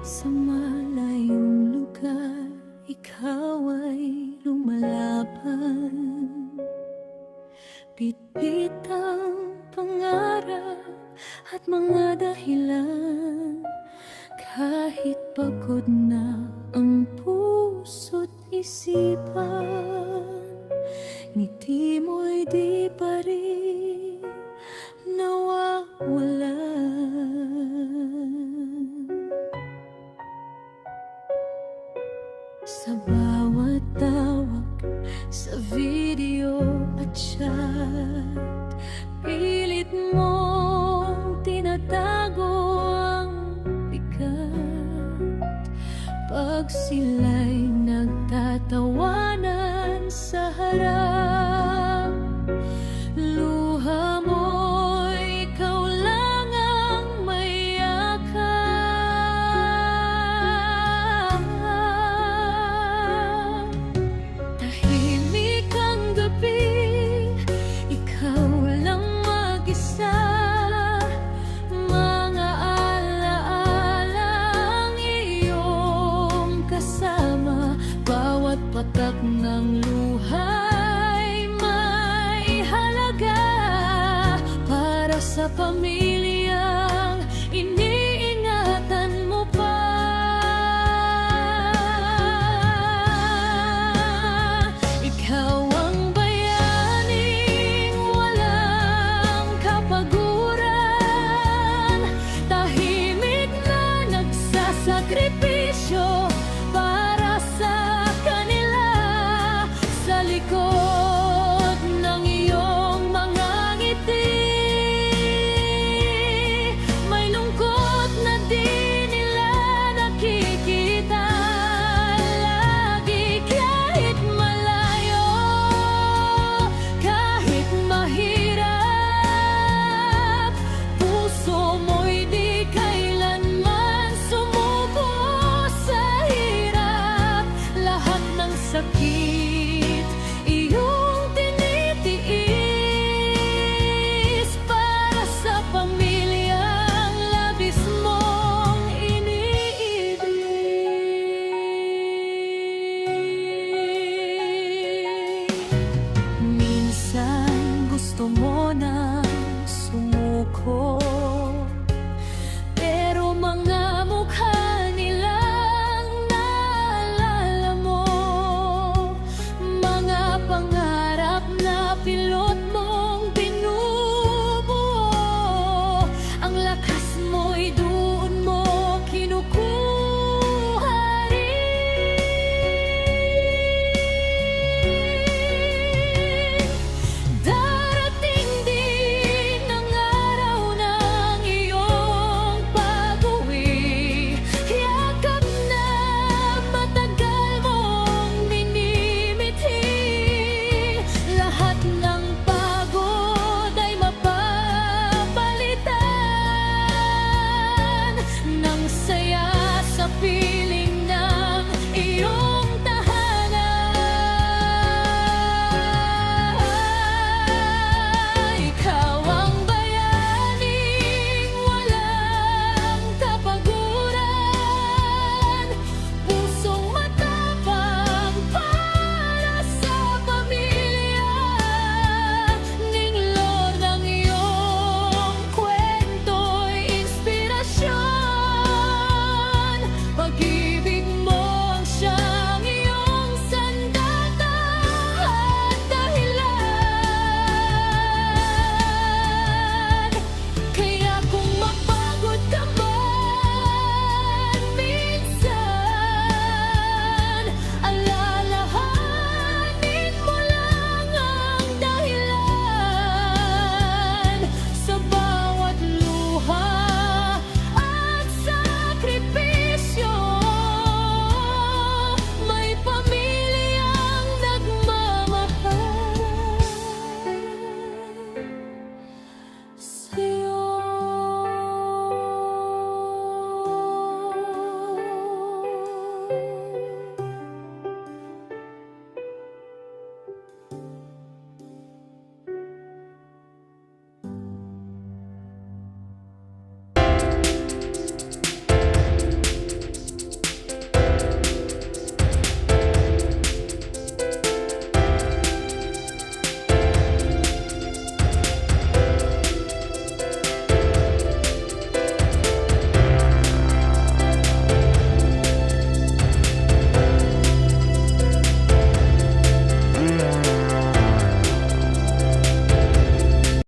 Sa malayong lugar, ikaw ay lumalaban. Bitbit ang pangarap at mga dahilan. Kahit pagod na ang puso't isipan, ngiti mo'y di pa rin nawawalan. Sa bawat tawag, sa video at chat, pilit mong tinatago ang bigat. Pag sila'y nagtatawanan sa harap, luha mo'y ikaw lang ang may yakap. Tahimik ang gabi, ikaw lang mag-isa. Mga alaala ang iyong kasama. Bawat patak ng luha'y may halaga para sa pamilyang